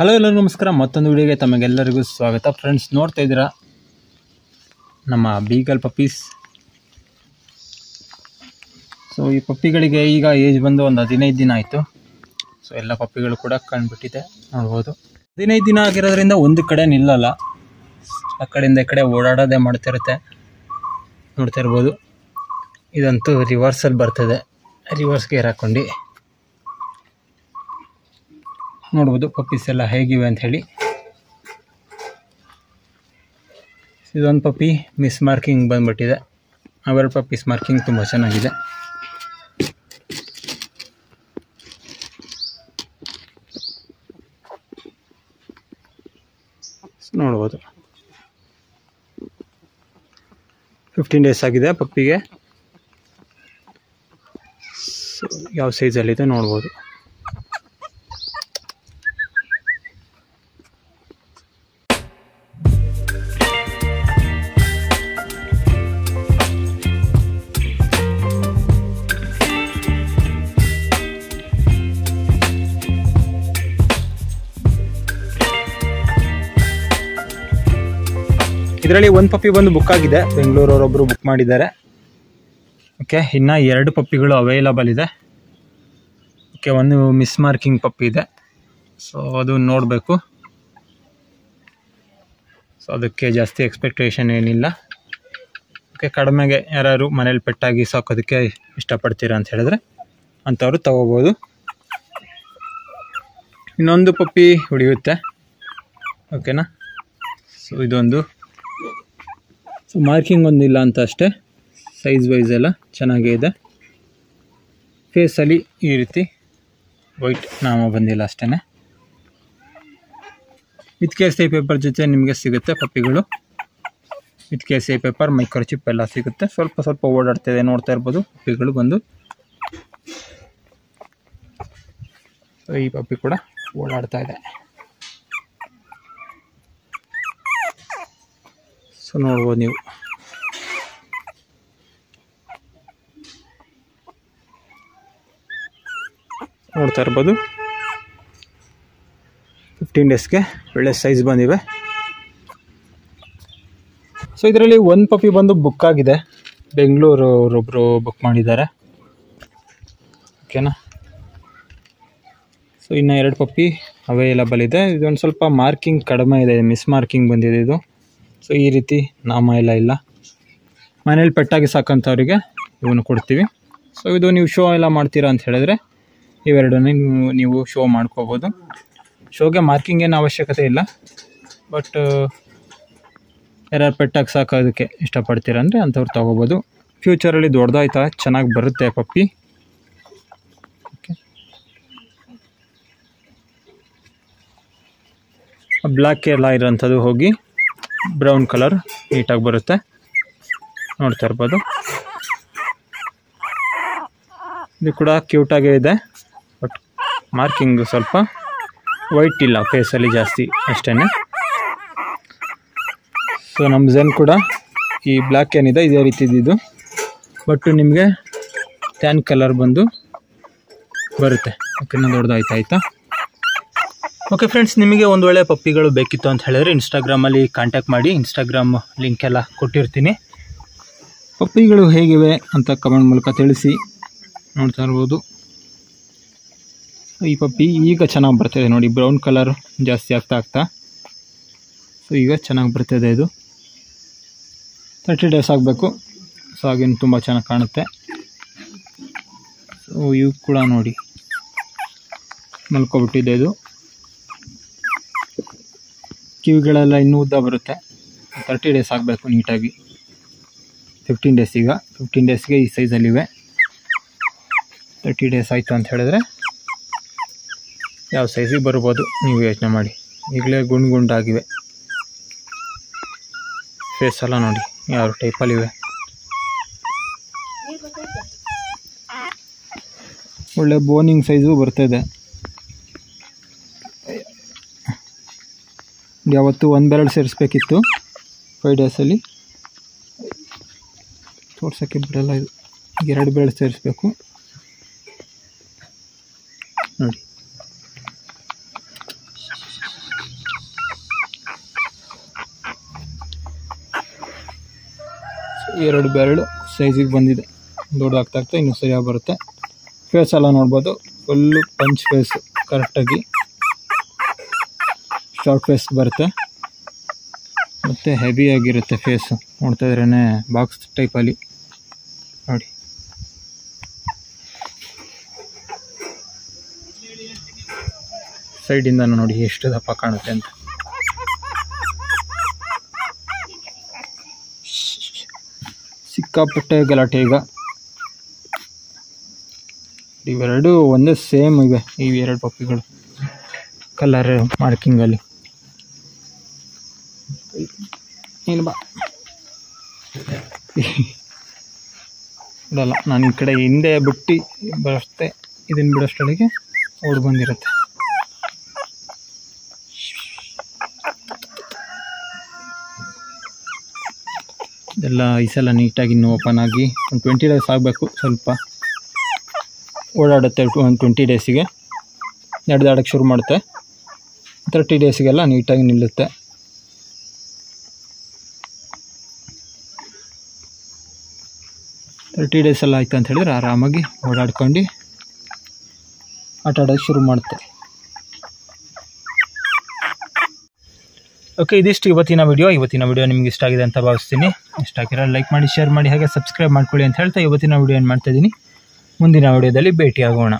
Hello ಎಲ್ಲರಿಗೂ ನಮಸ್ಕಾರ. ಮತ್ತೊಂದು ವಿಡಿಯೋಗೆ ತಮಗೆಲ್ಲರಿಗೂ ಸ್ವಾಗತ. ಫ್ರೆಂಡ್ಸ್, ನೋಡ್ತಾ ಇದ್ದೀರಾ ನಮ್ಮ ಬೀಗಲ್ ಪಪ್ಪೀಸ್. ಸೊ ಈ ಪಪ್ಪಿಗಳಿಗೆ ಈಗ ಏಜ್ ಬಂದು ಒಂದು 15 ದಿನ ಆಯಿತು. ಸೊ ಎಲ್ಲ ಪಪ್ಪಿಗಳು ಕೂಡ ಕಂಡುಬಿಟ್ಟಿದೆ, ನೋಡ್ಬೋದು. 15 ದಿನ ಆಗಿರೋದ್ರಿಂದ ಒಂದು ಕಡೆ ನಿಲ್ಲಲ್ಲ, ಆ ಕಡೆಯಿಂದ ಈ ಕಡೆ ಓಡಾಡೋದೇ ಮಾಡ್ತಿರುತ್ತೆ, ನೋಡ್ತಾ ಇರ್ಬೋದು. ಇದಂತೂ ರಿವರ್ಸಲ್ಲಿ ಬರ್ತದೆ, ರಿವರ್ಸ್ ಗೇರ್ ಹಾಕ್ಕೊಂಡು ನೋಡ್ಬೋದು ಪಪ್ಪೀಸ್ ಎಲ್ಲ ಹೇಗಿವೆ ಅಂತ ಹೇಳಿ. ಇದೊಂದು ಪಪ್ಪಿ ಮಿಸ್ ಮಾರ್ಕಿಂಗ್ ಬಂದ್ಬಿಟ್ಟಿದೆ, ಅವೆರಡು ಪಪ್ಪೀಸ್ ಮಾರ್ಕಿಂಗ್ ತುಂಬ ಚೆನ್ನಾಗಿದೆ. ನೋಡ್ಬೋದು 15 ಡೇಸ್ ಆಗಿದೆ ಪಪ್ಪಿಗೆ. ಯಾವ ಸೈಜಲ್ಲಿದೆ ನೋಡ್ಬೋದು. ಇದರಲ್ಲಿ ಒಂದು ಪಪ್ಪಿ ಬಂದು ಬುಕ್ ಆಗಿದೆ, ಬೆಂಗಳೂರವರೊಬ್ಬರು ಬುಕ್ ಮಾಡಿದ್ದಾರೆ. ಓಕೆ, ಇನ್ನು 2 ಪಪ್ಪಿಗಳು ಅವೈಲಬಲ್ ಇದೆ. ಓಕೆ, ಒಂದು ಮಿಸ್ ಮಾರ್ಕಿಂಗ್ ಪಪ್ಪಿ ಇದೆ, ಸೊ ಅದು ನೋಡಬೇಕು. ಸೊ ಅದಕ್ಕೆ ಜಾಸ್ತಿ ಎಕ್ಸ್ಪೆಕ್ಟೇಷನ್ ಏನಿಲ್ಲ. ಓಕೆ, ಕಡಿಮೆಗೆ ಯಾರು ಮನೇಲಿ ಪೆಟ್ಟಾಗಿ ಸಾಕೋದಕ್ಕೆ ಇಷ್ಟಪಡ್ತೀರಾ ಅಂತ ಹೇಳಿದ್ರೆ ಅಂಥವ್ರು ತಗೋಬೋದು. ಇನ್ನೊಂದು ಪಪ್ಪಿ ಉಳಿಯುತ್ತೆ, ಓಕೆನಾ. ಸೊ ಇದೊಂದು ಮಾರ್ಕಿಂಗ್ ಒಂದಿಲ್ಲ ಅಂತ ಅಷ್ಟೇ, ಸೈಜ್ ವೈಸ್ ಎಲ್ಲ ಚೆನ್ನಾಗೇ ಇದೆ. ಫೇಸಲ್ಲಿ ಈ ರೀತಿ ವೈಟ್ ನಾಮ ಬಂದಿಲ್ಲ ಅಷ್ಟೇ. ವಿತ್ KCI ಪೇಪರ್ ಜೊತೆ ನಿಮಗೆ ಸಿಗುತ್ತೆ ಪಪ್ಪಿಗಳು. ವಿತ್ KCI ಪೇಪರ್, ಮೈಕ್ರೋಚಿಪ್ ಎಲ್ಲ ಸಿಗುತ್ತೆ. ಸ್ವಲ್ಪ ಓಡಾಡ್ತಿದೆ, ನೋಡ್ತಾ ಇರ್ಬೋದು ಪಪ್ಪಿಗಳು ಬಂದು. ಈ ಪಪ್ಪಿ ಕೂಡ ಓಡಾಡ್ತಾ ಇದೆ. ಸೊ ನೋಡ್ಬೋದು ನೀವು. ನೋಡ್ತಾ ಇರ್ಬೋದು 15 ಡೇಸ್ಗೆ ಒಳ್ಳೆ ಸೈಜ್ ಬಂದಿವೆ. ಸೊ ಇದರಲ್ಲಿ ಒಂದು ಪಪ್ಪಿ ಬಂದು ಬುಕ್ ಆಗಿದೆ, ಬೆಂಗಳೂರವರೊಬ್ಬರು ಬುಕ್ ಮಾಡಿದ್ದಾರೆ, ಓಕೆನಾ. ಸೊ ಇನ್ನು 2 ಪಪ್ಪಿ ಅವೈಲಬಲ್ ಇದೆ. ಇದೊಂದು ಸ್ವಲ್ಪ ಮಾರ್ಕಿಂಗ್ ಕಡಿಮೆ ಇದೆ, ಮಿಸ್ ಮಾರ್ಕಿಂಗ್ ಬಂದಿದೆ ಇದು. ಸೊ ಈ ರೀತಿ ನಾಮ ಎಲ್ಲ ಇಲ್ಲ. ಮನೇಲಿ ಪೆಟ್ಟಾಗಿ ಸಾಕಂಥವ್ರಿಗೆ ಇವನು ಕೊಡ್ತೀವಿ. ಸೊ ಇದು ನೀವು ಶೋ ಎಲ್ಲ ಮಾಡ್ತೀರಾ ಅಂತ ಹೇಳಿದ್ರೆ ಇವೆರಡನ್ನೇ ನೀವು ಶೋ ಮಾಡ್ಕೋಬೋದು. ಶೋಗೆ ಮಾರ್ಕಿಂಗ್ ಏನು ಅವಶ್ಯಕತೆ ಇಲ್ಲ, ಬಟ್ ಯಾರು ಪೆಟ್ಟಾಗಿ ಸಾಕೋದಕ್ಕೆ ಇಷ್ಟಪಡ್ತೀರ ಅಂದರೆ ಅಂಥವ್ರು ತೊಗೋಬೋದು. ಫ್ಯೂಚರಲ್ಲಿ ದೊಡ್ಡದಾಯ್ತಾ ಚೆನ್ನಾಗಿ ಬರುತ್ತೆ ಪಪ್ಪಿ. ಓಕೆ, ಬ್ಲ್ಯಾಕ್ ಎಲ್ಲ ಇರೋಂಥದ್ದು ಹೋಗಿ ಬ್ರೌನ್ ಕಲರ್ ನೀಟಾಗಿ ಬರುತ್ತೆ, ನೋಡ್ತಾ ಇರ್ಬೋದು. ಇದು ಕೂಡ ಕ್ಯೂಟಾಗೇ ಇದೆ, ಬಟ್ ಮಾರ್ಕಿಂಗ್ ಸ್ವಲ್ಪ ವೈಟ್ ಇಲ್ಲ ಫೇಸಲ್ಲಿ ಜಾಸ್ತಿ ಅಷ್ಟೇ. ಸೊ ನಮ್ಮ ಝೆನ್ ಕೂಡ ಈ ಬ್ಲ್ಯಾಕ್ ಏನಿದೆ ಇದೇ ರೀತಿ ಇದ್ದಿದ್ದು, ಬಟ್ ನಿಮಗೆ ಟ್ಯಾನ್ ಕಲರ್ ಬಂದು ಬರುತ್ತೆ. ಓಕೆನಾ, ದೊಡ್ಡದಾಯ್ತಾಯ್ತಾ. ಓಕೆ ಫ್ರೆಂಡ್ಸ್, ನಿಮಗೆ ಒಂದು ವೇಳೆ ಪಪ್ಪಿಗಳು ಬೇಕಿತ್ತು ಅಂತ ಹೇಳಿದ್ರೆ ಇನ್ಸ್ಟಾಗ್ರಾಮಲ್ಲಿ ಕಾಂಟ್ಯಾಕ್ಟ್ ಮಾಡಿ. ಇನ್ಸ್ಟಾಗ್ರಾಮ್ ಲಿಂಕ್ ಎಲ್ಲ ಕೊಟ್ಟಿರ್ತೀನಿ. ಪಪ್ಪಿಗಳು ಹೇಗಿವೆ ಅಂತ ಕಮೆಂಟ್ ಮೂಲಕ ತಿಳಿಸಿ. ನೋಡ್ತಾ ಇರ್ಬೋದು ಈ ಪಪ್ಪಿ ಈಗ ಚೆನ್ನಾಗಿ ಬರ್ತಾಯಿದೆ ನೋಡಿ, ಬ್ರೌನ್ ಕಲರ್ ಜಾಸ್ತಿ ಆಗ್ತಾ. ಸೊ ಈಗ ಚೆನ್ನಾಗಿ ಬರ್ತಾಯಿದೆ. ಇದು 30 ಡೇಸ್ ಆಗಬೇಕು. ಸೊ ಹಾಗೇನು ತುಂಬ ಚೆನ್ನಾಗಿ ಕಾಣುತ್ತೆ. ಸೊ ಇವು ಕೂಡ ನೋಡಿ ಮಲ್ಕೊಬಿಟ್ಟಿದೆ. ಇದು ಕಿವಿಗಳೆಲ್ಲ ಇನ್ನೂ ಉದ್ದ ಬರುತ್ತೆ. 30 ಡೇಸ್ ಆಗಬೇಕು ನೀಟಾಗಿ. 15 ಡೇಸ್, ಈಗ 15 ಡೇಸ್ಗೆ ಈ ಸೈಜಲ್ಲಿವೆ. 30 ಡೇಸ್ ಆಯಿತು ಅಂತ ಹೇಳಿದ್ರೆ ಯಾವ ಸೈಜಿಗೆ ಬರ್ಬೋದು ನೀವು ಯೋಚನೆ ಮಾಡಿ. ಈಗಲೇ ಗುಂಡಾಗಿವೆ, ಫೇಸ್ ಎಲ್ಲ ನೋಡಿ ಯಾವ ಟೈಪಲ್ಲಿವೆ. ಒಳ್ಳೆ ಬೋನಿಂಗ್ ಸೈಜು ಬರ್ತಾಯಿದೆ. ಯಾವತ್ತು ಒಂದು ಬೆರಳು ಸೇರಿಸ್ಬೇಕಿತ್ತು 5 ಡೇಸಲ್ಲಿ, ತೋರ್ಸೋಕ್ಕೆ ಬಿಡಲ್ಲ. ಇದು 2 ಬೆರಳು ಸೇರಿಸ್ಬೇಕು ನೋಡಿ. ಎರಡು ಬೆರಳು ಸೈಜಿಗೆ ಬಂದಿದೆ, ದೊಡ್ಡದಾಗ್ತಾ ಇನ್ನೂ ಸರಿಯಾಗಿ ಬರುತ್ತೆ. ಫೇಸ್ ಎಲ್ಲ ನೋಡ್ಬೋದು, ಫುಲ್ಲು ಪಂಚ್ ಫೇಸ್, ಕರೆಕ್ಟಾಗಿ ಶಾರ್ಟ್ ಫೇಸ್ ಬರುತ್ತೆ ಮತ್ತು ಹೆವಿಯಾಗಿರುತ್ತೆ ಫೇಸು. ನೋಡ್ತಾ ಇದ್ರೇ ಬಾಕ್ಸ್ ಟೈಪಲ್ಲಿ ನೋಡಿ. ಸೈಡಿಂದ ನೋಡಿ ಎಷ್ಟು ದಪ್ಪ ಕಾಣುತ್ತೆ ಅಂತ. ಸಿಕ್ಕಾಪಟ್ಟೆ ಗಲಾಟೆ ಈಗ. ಇವೆರಡು ಒಂದೇ ಸೇಮ್ ಇವೆ, ಈ ಎರಡು ಪಪ್ಪಿಗಳು ಕಲರ್ ಮಾರ್ಕಿಂಗಲ್ಲಿ. ನೀನು ಬಾ ಬಿಡಲ್ಲ, ನಾನು ಈ ಕಡೆ ಹಿಂದೆ ಬಿಟ್ಟು ಬರುತ್ತೆ, ಇದನ್ನು ಬಿಡೋಷ್ಟೊಳಗೆ ಓಡಿ ಬಂದಿರುತ್ತೆ. ಇದೆಲ್ಲ ಐಸೆಲ್ಲ ನೀಟಾಗಿ ಇನ್ನೂ ಓಪನ್ ಆಗಿ ಒಂದು 20 ಡೇಸ್ ಆಗಬೇಕು. ಸ್ವಲ್ಪ ಓಡಾಡುತ್ತೆ, ಒಂದು 20 ಡೇಸಿಗೆ ನಡೆದಾಡೋಕ್ಕೆ ಶುರು ಮಾಡುತ್ತೆ. 30 ಡೇಸಿಗೆಲ್ಲ ನೀಟಾಗಿ ನಿಲ್ಲುತ್ತೆ. ಡೇಸ್ ಎಲ್ಲ ಆಯ್ತು ಅಂತ ಹೇಳಿದ್ರೆ ಆರಾಮಾಗಿ ಓಡಾಡ್ಕೊಂಡು ಆಟ ಆಡೋಕ್ಕೆ ಶುರು ಮಾಡುತ್ತೆ. ಓಕೆ, ಇದಿಷ್ಟು ಇವತ್ತಿನ ವಿಡಿಯೋ ನಿಮ್ಗೆ ಇಷ್ಟ ಆಗಿದೆ ಅಂತ ಭಾವಿಸ್ತೀನಿ. ಇಷ್ಟ ಆಗಿರೋ ಲೈಕ್ ಮಾಡಿ, ಶೇರ್ ಮಾಡಿ, ಹಾಗೆ ಸಬ್ಸ್ಕ್ರೈಬ್ ಮಾಡ್ಕೊಳ್ಳಿ ಅಂತ ಹೇಳ್ತಾ ಇವತ್ತಿನ ವಿಡಿಯೋ ಏನು ಮಾಡ್ತಾಯಿದ್ದೀನಿ. ಮುಂದಿನ ವಿಡಿಯೋದಲ್ಲಿ ಭೇಟಿಯಾಗೋಣ.